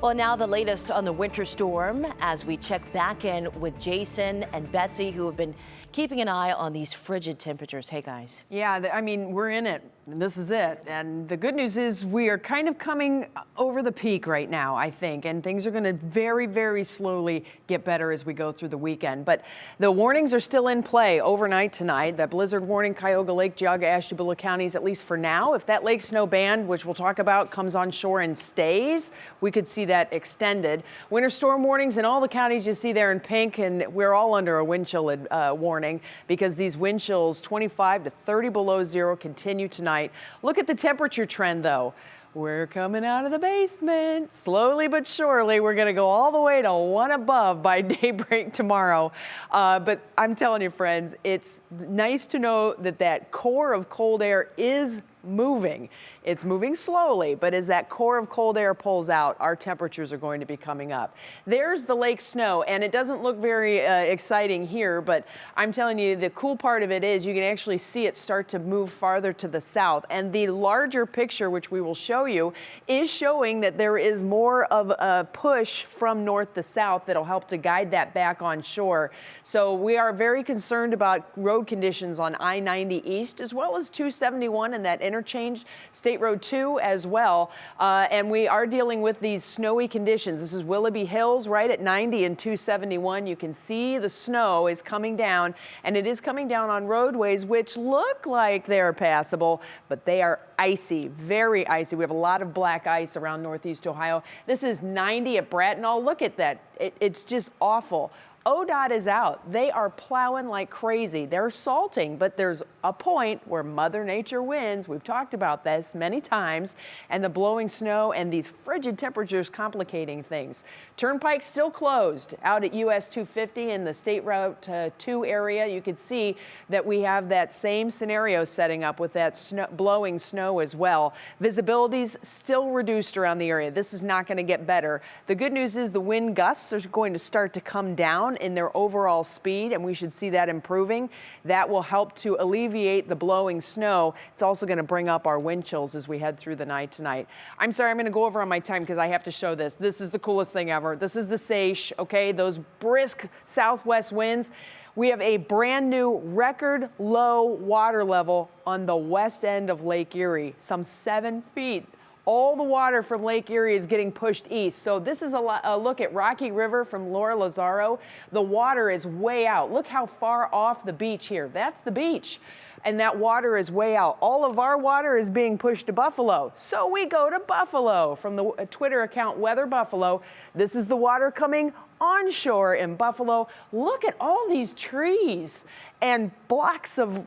Well, now the latest on the winter storm as we check back in with Jason and Betsy, who have been keeping an eye on these frigid temperatures. Hey, guys. Yeah, I mean, we're in it. This is it. And the good news is we are kind of coming over the peak right now, I think. And things are going to very, very slowly get better as we go through the weekend. But the warnings are still in play overnight tonight. That blizzard warning, Cuyahoga Lake, Geauga, Ashtabula counties, at least for now. If that lake snow band, which we'll talk about, comes on shore and stays, we could see that extended. Winter storm warnings in all the counties you see there in pink. And we're all under a wind chill warning because these wind chills 25 to 30 below zero continue tonight. Look at the temperature trend, though. We're coming out of the basement. Slowly but surely, we're going to go all the way to 1 above by daybreak tomorrow. But I'm telling you, friends, it's nice to know that that core of cold air is moving. It's moving slowly, but as that core of cold air pulls out, our temperatures are going to be coming up. There's the lake snow, and it doesn't look very exciting here, but I'm telling you, the cool part of it is you can actually see it start to move farther to the south. And the larger picture, which we will show you, is showing that there is more of a push from north to south that'll help to guide that back on shore. So we are very concerned about road conditions on I-90 East, as well as 271 and that interchange, State Road 2 as well. And we are dealing with these snowy conditions. This is Willoughby Hills right at 90 and 271. You can see the snow is coming down, and it is coming down on roadways which look like they're passable, but they are icy, very icy. We have a lot of black ice around Northeast Ohio. This is 90 at Bracknell. Look at that. It's just awful. ODOT is out. They are plowing like crazy. They're salting, but there's a point where Mother Nature wins. We've talked about this many times, and the blowing snow and these frigid temperatures complicating things. Turnpike still closed out at US 250 in the State Route 2 area. You can see that we have that same scenario setting up with that blowing snow as well. Visibility's still reduced around the area. This is not going to get better. The good news is the wind gusts are going to start to come down in their overall speed, and we should see that improving. That will help to alleviate the blowing snow. It's also going to bring up our wind chills as we head through the night tonight. I'm sorry, I'm going to go over on my time because I have to show this. This is the coolest thing ever. This is the Seiche, okay? Those brisk southwest winds. We have a brand new record low water level on the west end of Lake Erie, some 7 feet. All the water from Lake Erie is getting pushed east. So this is a look at Rocky River from Laura Lazaro. The water is way out. Look how far off the beach here. That's the beach. And that water is way out. All of our water is being pushed to Buffalo. So we go to Buffalo from the Twitter account Weather Buffalo. This is the water coming onshore in Buffalo. Look at all these trees and blocks of,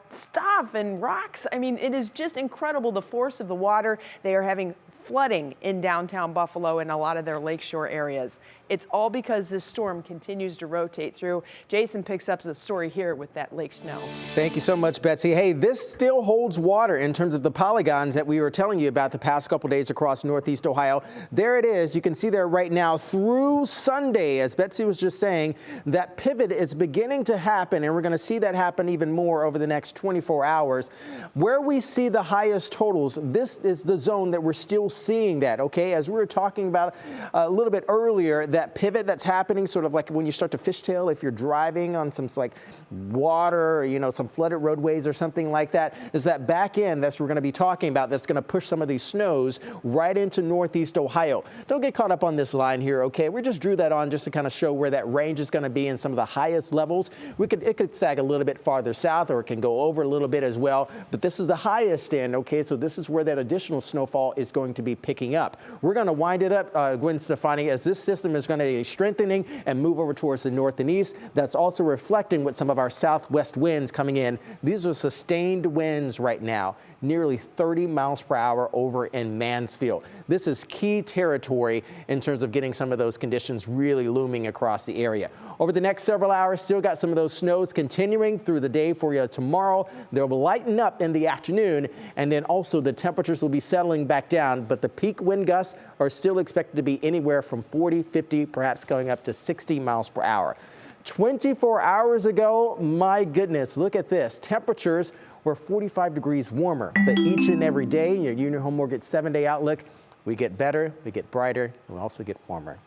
stuff and rocks. I mean, it is just incredible, the force of the water. They are having flooding in downtown Buffalo and a lot of their lakeshore areas. It's all because this storm continues to rotate through. Jason picks up the story here with that lake snow. Thank you so much, Betsy. Hey, this still holds water in terms of the polygons that we were telling you about the past couple days across Northeast Ohio. There it is. You can see there right now through Sunday, as Betsy was just saying, that pivot is beginning to happen, and we're going to see that happen even more over the next 24 hours. Where we see the highest totals, this is the zone that we're still seeing that, okay? As we were talking about a little bit earlier, that pivot that's happening, sort of like when you start to fishtail, if you're driving on some like water or, some flooded roadways or something like that, is that back end that's we're going to be talking about that's going to push some of these snows right into Northeast Ohio. Don't get caught up on this line here, okay? We just drew that on just to kind of show where that range is going to be in some of the highest levels. It could sag a little bit farther south, or it can go over a little bit as well, but this is the highest end, okay? So this is where that additional snowfall is going to be picking up. We're going to wind it up, Gwen Stefani, as this system is going to be strengthening and move over towards the north and east. That's also reflecting with some of our southwest winds coming in. These are sustained winds right now, nearly 30 miles per hour over in Mansfield. This is key territory in terms of getting some of those conditions really looming across the area. Over the next several hours, still got some of those snows continuing through the day for you tomorrow. They'll lighten up in the afternoon, and then also the temperatures will be settling back down, but the peak wind gusts are still expected to be anywhere from 40, 50, perhaps going up to 60 miles per hour. 24 hours ago, my goodness, look at this. Temperatures were 45 degrees warmer, but each and every day, your Union Home Mortgage 7-day outlook, We get better, we get brighter, and we also get warmer.